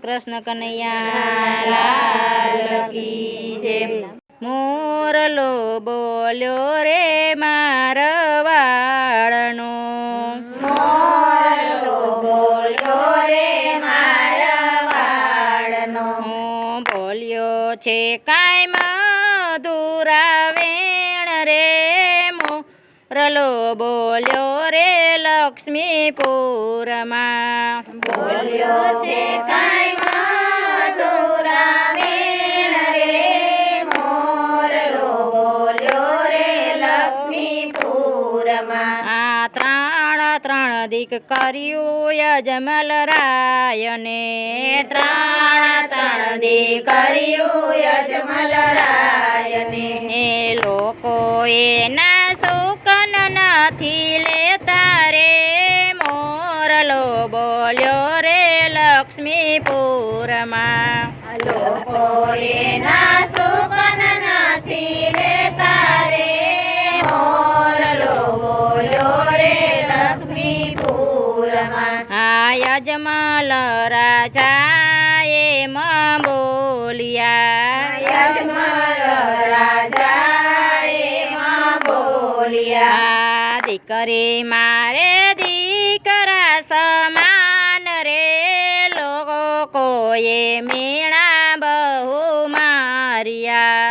કૃષ્ણ કનૈયા લાલ કી જય। મોરલો બોલ્યો રે મારવાડનો, મોરલો બોલ્યો રે મારવાડનો, બોલ્યો છે કાંઈ મધુરા વેણ રે। મોરલો બોલ્યો રે લક્ષ્મીપુરમાં, બોલ્યો છે કાંઈ મધુરા વેણ રે। મોરલો બોલ્યો રે લક્ષ્મીપુરમાં, આ ત્રણ દિક કર્યું યજમલરાયને, ત્રણ દી કર્યું યજમલરાયને। એ લોકો એના સુકન નથી લેતા રે। મોરલો બોલ્યો રે લક્ષ્મીપુરમાં, લોકો એના સુકન નથી લેતા રે। મોરલો બોલ્યો રે લક્ષ્મીપુરમાં, આ યજમલ રાજા એમ બોલ્યા, યજમલ રાજા એમાં બોલ્યા, આ દીકરી મારે દીકરા સમાન રે। લોકોએ મીણા બહુ માર્યા,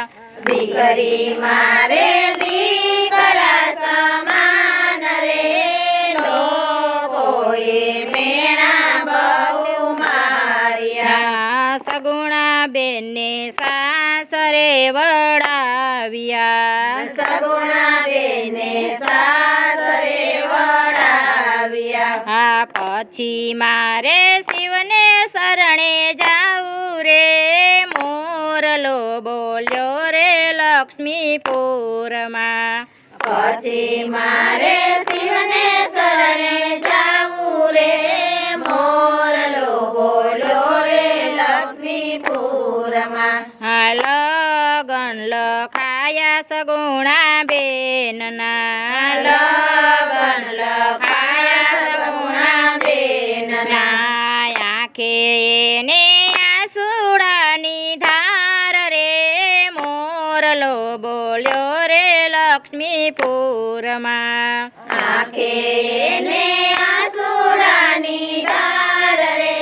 દીકરી મારે દીકરા સમાન રે। લોકોએ મેણા બહુ માર્યા, સગુણા બેનને સાસરે વળાવ્યા, સગુણા બેને સાસરે વળાવ્યા। આ પછી મારે શિવને શરણે જાવું રે। મોરલો બોલ્યો રે લક્ષ્મીપુરમાં, પછી મારે શિવને શરણે જાવું રે। મોરલો બોલ્યો રે લક્ષ્મીપુરમાં, આ લગન લખાયા સગુણા બેનના, લગન લખાયા સગુણા બેનના, આંખે એને આંસુડાની ધાર રે। મોરલો બોલ્યો રે લક્ષ્મીપુરમાં, આંખે એને આંસુડાની ધાર રે।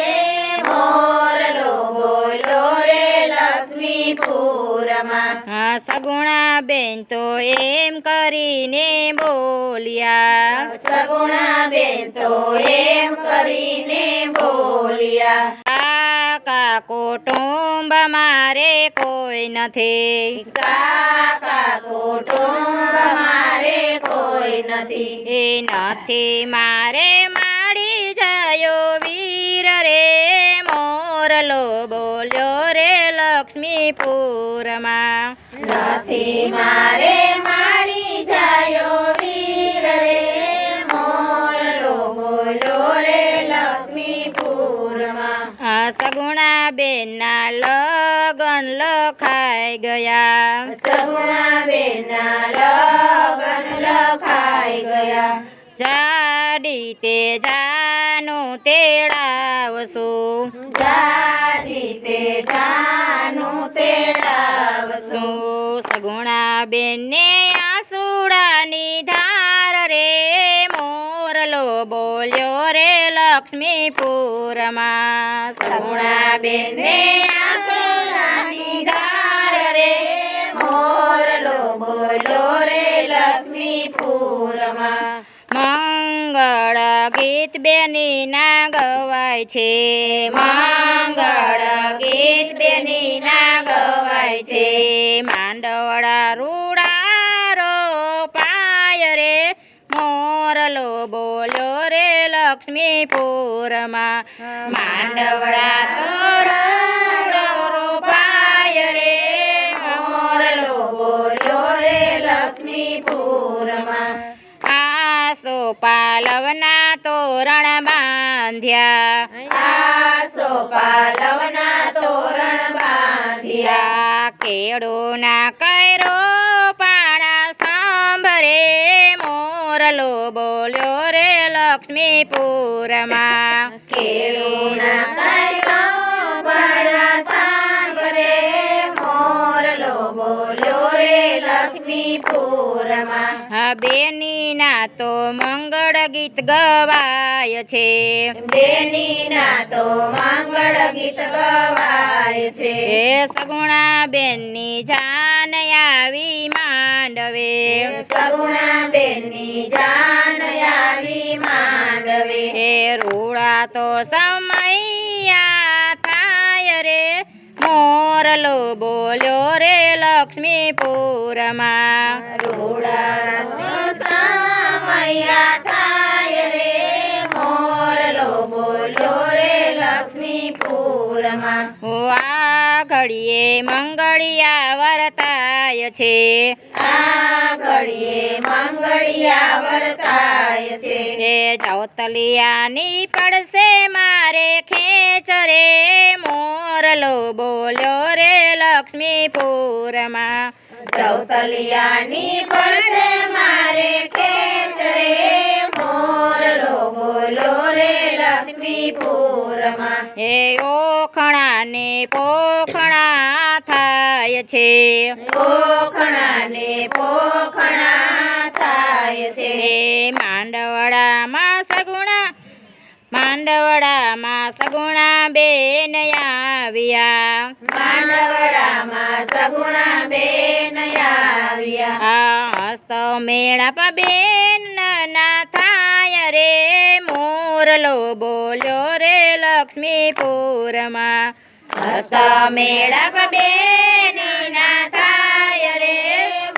મોરલો બોલ્યો રે લક્ષ્મીપુરમાં, સગુણા બેન તો એમ કરીને બોલ્યા, સગુણા બેન તો એમ કરીને બોલ્યા, કાકા કુટુંબ મારે કોઈ નથી, કાકા કુટુંબ મારે કોઈ નથી, એ નથી મારે માડી જયો વીર રે। મોરલો બોલ્યો રે લક્ષ્મીપુરમાં, નથી મારે માડી જાયો વીર રે। મોરલો બોલ્યો રે લક્ષ્મીપુરમાં, સગુણા બેનના લગન લખાઈ ગયા, સગુણા બેનના લગન લખાઈ ગયા, જાડી તે જાનું તેડાવશું, જાજી તે જાનું તેડાવશું, સગુણા બેનને આંસુડાની ધાર રે। મોરલો બોલ્યો રે લક્ષ્મીપુરમાં, સગુણા બેનને આંસુડાની ધાર રે। મોરલો બોલ્યો રે લક્ષ્મીપુરમાં, મંગળ ગીત બેની ના ગવાય છે, મંગળ ગીત બેની ના ગવાય છે। માંડવડા રૂડારો પાય રે। મોરલો બોલ્યો રે લક્ષ્મીપુરમાં, માંડવડા તોરણ રોપાય રે। મોરલો બોલ્યો રે લક્ષ્મીપુરમાં, આસો પાલવના તોરણ બાંધ્યા, આસો પાલવના તોરણ બાંધ્યા, કેળુના કૈરો પાણા સાંભરે। મોરલો બોલ્યો રે લક્ષ્મીપુરમાં, કેળુના કૈરો લક્ષ્મીપુરમાં બેનીના તો મંગળ ગીત ગવાય છે બેનીના તો મંગળ ગીત ગવાય છે હે સગુણા બેનની જાન આવી માંડવે સગુણા બેનની જાન આવી માંડવે હે રૂડા તો સમૈયા થાય રે મોરલો બોલ્યો રે લક્ષ્મીપુરમાં રૂડા તો સમૈયા થાય રે મોરલો બોલ્યો રે લક્ષ્મીપુરમાં આ ઘડીએ મંગળિયા વર્તાય છે આ ઘડીએ મંગળિયા વર્તાય છે હે ચૌતલિયાની પડશે મારે ખેંચ રે મોરલો બોલ્યો રે લક્ષ્મીપુરમાં ચૌતલિયાની પડશે મારે ખેંચ રે મોરલો બોલો રે લક્ષ્મીપુરમાં હે ઓખણા ને પોખણા થાય છે પોખણા ને પોખણા થાય છે હે માંડવડામાં સગુણા બેન આવ્યા માંડવડામાં સગુણા બેન આવ્યા હસ્ત મેળાપ બેન ના થાય રે મોરલો બોલ્યો રે લક્ષ્મીપુરમાં હસ્ત મેળાપ બેન ના થાય રે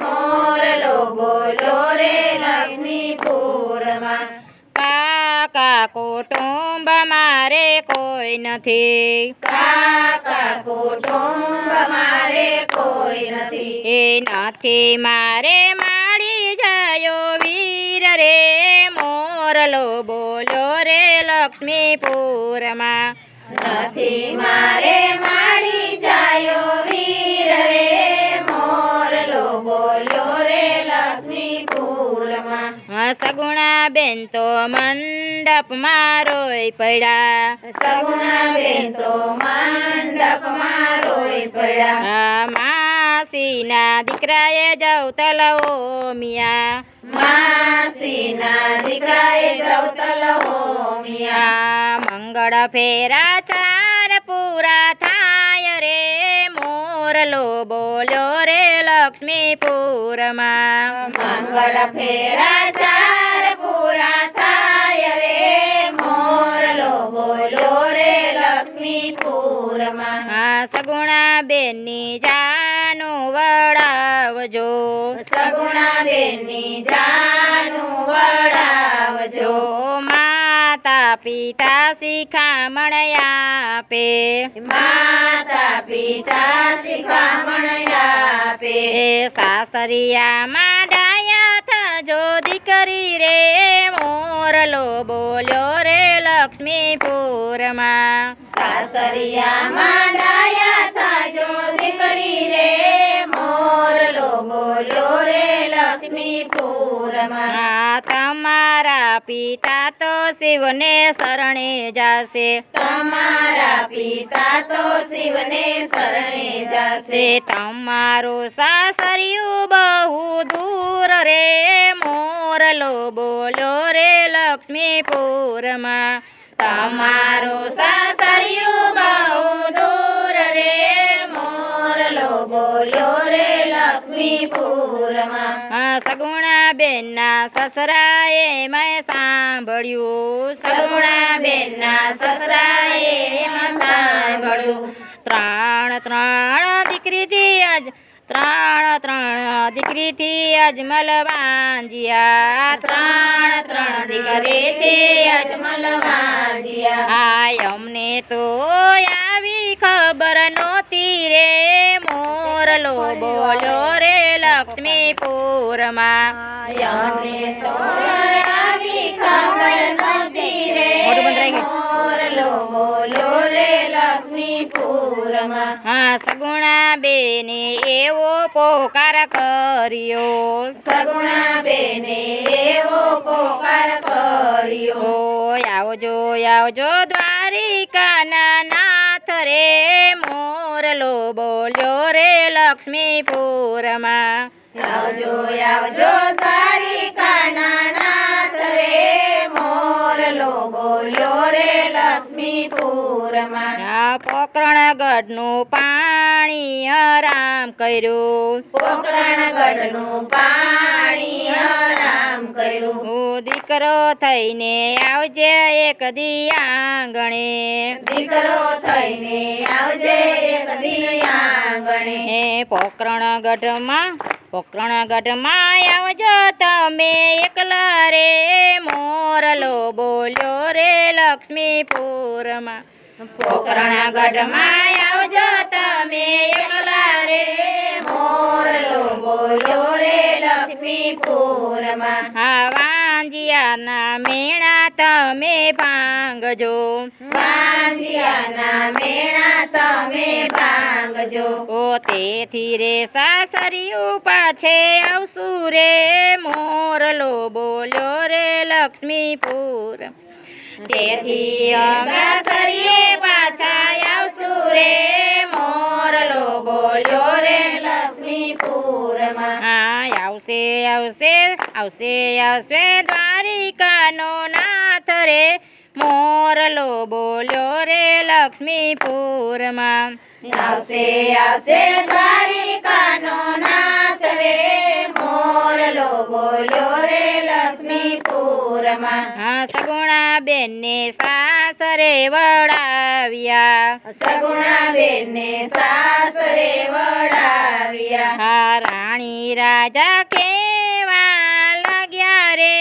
મોરલો બોલો રે લક્ષ્મીપુરમાં કાકા કુટુંબ મારે કોઈ નથી કાકા કુટુંબ મારે કોઈ નથી એ નથી મારે માડી જાયો વીર રે મોરલો બોલ્યો રે લક્ષ્મીપુરમાં નથી મારે માડી જાયો વીર રે મોરલો બોલ્યો રે લક્ષ્મીપુરમાં સગુણા બેન તો મંડપમાં રોઈ પડ્યા સગુણા બેન તો મંડપમાં રોઈ પડ્યા માસીના દીકરાએ જવતલવો મિયા માસીના દીકરાએ જવતલ હોમિયા મંગળ ફેરા ચાર પૂરા થાય રે મોરલો બોલ્યો રે લક્ષ્મીપુરમાં મંગળ ફેરા ચાર પૂરા થાય રે મોરલો બોલો રે લક્ષ્મીપુરમાં સગુણા બેનની જાનું વડાવજો સગુણા બેનની જાનું વડાવજો જો માતા પિતા શિખામણ આપે માતા પિતા શિખામણ આપે એ સાસરિયામાં ડાયા થજો દીકરી રે મોરલો બોલ્યો રે લક્ષ્મીપુરમાં સાસરિયામાં ડાયા થાજો દીકરી રે મોરલો બોલો રે લક્ષ્મીપુરમાં તમારા પિતા તો શિવને શરણે જાશે તમારા પિતા તો શિવને શરણે જશે તમારું સાસરિયું બહુ દૂર રે મોરલો બોલ્યો રે લક્ષ્મીપુરમાં તમારું સાસરિયું બહુ દૂર રે મોરલો બોલો રે લક્ષ્મીપુરમાં સગુણા બેનના સસરાએ મેં સાંભળ્યું સગુણા બેનના સસરાએ એમાં સાંભળ્યું ત્રણ દીકરીથી અજમલ વાંજિયા ત્રણ દીકરીથી અજમલ વાંજિયા અમને તો આવી ખબર નહોતી રે મોરલો બોલ્યો રે લક્ષ્મીપુરમાં અમને તો આવી ખબર નહોતી રે મોરલો બોલો રે લક્ષ્મીપુરમાં સગુણા બેને એવો પોકાર કર્યો સગુણા બેને એવો પોકાર કર્યો આવજો દ્વારિકાના નાથ રે મોરલો બોલ્યો રે લક્ષ્મીપુરમાં આવજો આવજો દ્વારિકાના નાથ રે મોરલો બોલ્યો રે લક્ષ્મીપુરમાં. આ પોકરણગઢનું પાણી હરામ કર્યું. પોકરણગઢનું પાણી હરામ કર્યું. હું દીકરો થઈને આવજે એક દી આંગણે. દીકરો થઈને આવજે એક દી આંગણે. હે પોકરણગઢમાં આવજો તમે એકલા રે મોરલો બોલ્યો રે લક્ષ્મીપુરમાં. પોકરણગઢમાં આવજો તમે એકલા રે મોરલો બોલ્યો રે લક્ષ્મીપુરમાં. હા વાંજિયાના મેણા તમે ભાંગજો. વાંજિયાના મેણા તમે ભાંગજો. ઓ તેથી રે સાસરિયું પાછે આવશું રે મોરલો બોલ્યો રે લક્ષ્મીપુર. તેથી સાસરીએ પાછા આવશું રે મોરલો બોલ્યો રે લક્ષ્મીપુરમાં. હા આવશે દ્વારિકાનો નાથ રે મોરલો બોલ્યો રે લક્ષ્મીપુરમાં. આવશે દ્વારિકાનો નાથ રે મોરલો બોલ્યો રે લક્ષ્મીપુરમાં. હા સગુણા બેનને સાસરે વડાવ્યા. સગુણાબેનને સાસરે વડાવ્યા. હા રાણી રાજા કેવા લાગ્યા રે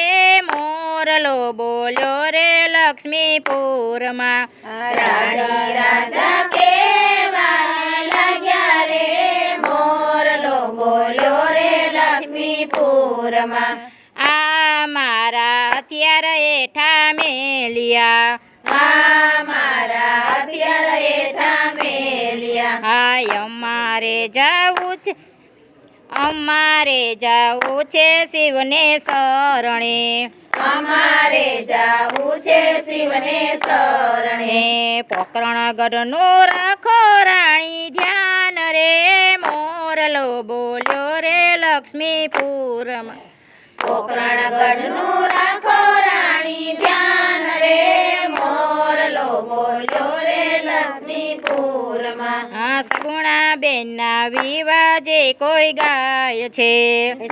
મોરલો બોલ્યો રે લક્ષ્મીપુરમાં. રાણી રાજા કેવા લાગ્યા રે મોરલો બોલ્યો રે લક્ષ્મીપુરમાં. આ મારા હથિયાર એઠા મેલિયા. આ મારા હથિયાર હેઠા મેલ્યા. હાય અમારે જાવું છે શિવને શરણે. અમારે જાવું છે શિવને શરણે. હે પોકરણગઢનું રાખો રાણી ધ્યાન રે મોરલો બોલ્યો રે લક્ષ્મીપુરમાં. પોકરણગઢનું રાખો રાણી ધ્યાન રે મોરલો બોલ્યો રે લક્ષ્મીપુરમાં. હા સગુણા બેનના વિવાજે કોઈ ગાય છે.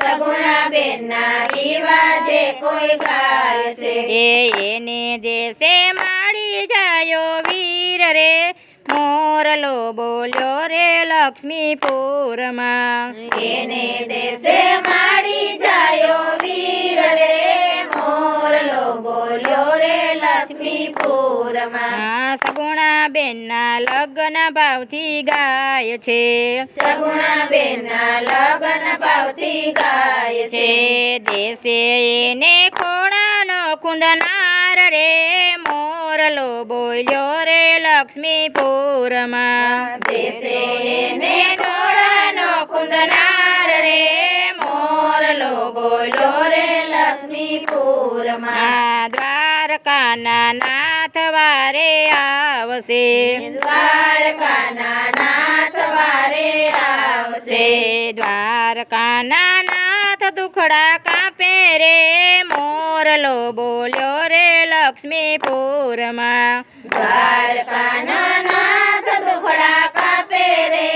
સગુણાબેનના રિવાજે કોઈ ગાય છે. એને દેશે માડી જાયો વીર રે મોરલો બોલ્યો રે લક્ષ્મીપુરમાં. એને દેશે માડી જાયો વીર રે મોરલો બોલ્યો રે લક્ષ્મીપુરમાં. હા સગુણા બેનના લગ્ન ભાવથી ગાય છે. સગુણાબેનના લગ્ન ભાવથી ગાય છે. દેશે એને ખોણાનો કુંદનાર રે મોરલો બોલ્યો રે લક્ષ્મીપુરમાં. દેશે એને ખોળાનો ખુંદનાર રે મોરલો બોલ્યો રે લક્ષ્મીપુરમાં. આ દ્વારકાના નાથ વારે આવશે. દ્વારકાના નાથ વારે આવશે. દ્વારકાના નાથ દુખડા કાપે રે મોરલો બોલ્યો રે લક્ષ્મીપુરમાં. દ્વારકાના નાથ દુખડા કાપે રે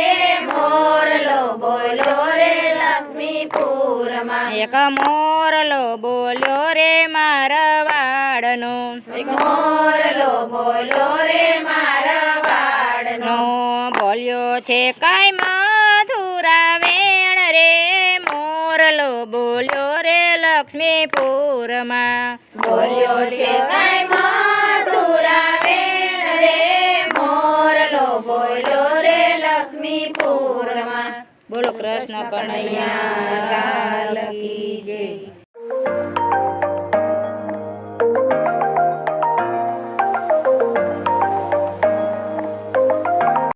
મોરલો બોલ્યો રે લક્ષ્મીપુરમાં. એક મોરલો બોલ્યો રે મારવાડનો. મોરલો બોલ્યો રે મારવાડનો. બોલ્યો છે કાંઈ મધુરા વેણ રે મોરલો બોલ્યો રે લક્ષ્મીપુરમાં. બોલ્યો છે કાંઈ મધુરા વેણ રે મોરલો બોલ્યો રે લક્ષ્મીપુરમાં. બોલો કૃષ્ણ કનૈયા કનૈયા લાલ કી જય.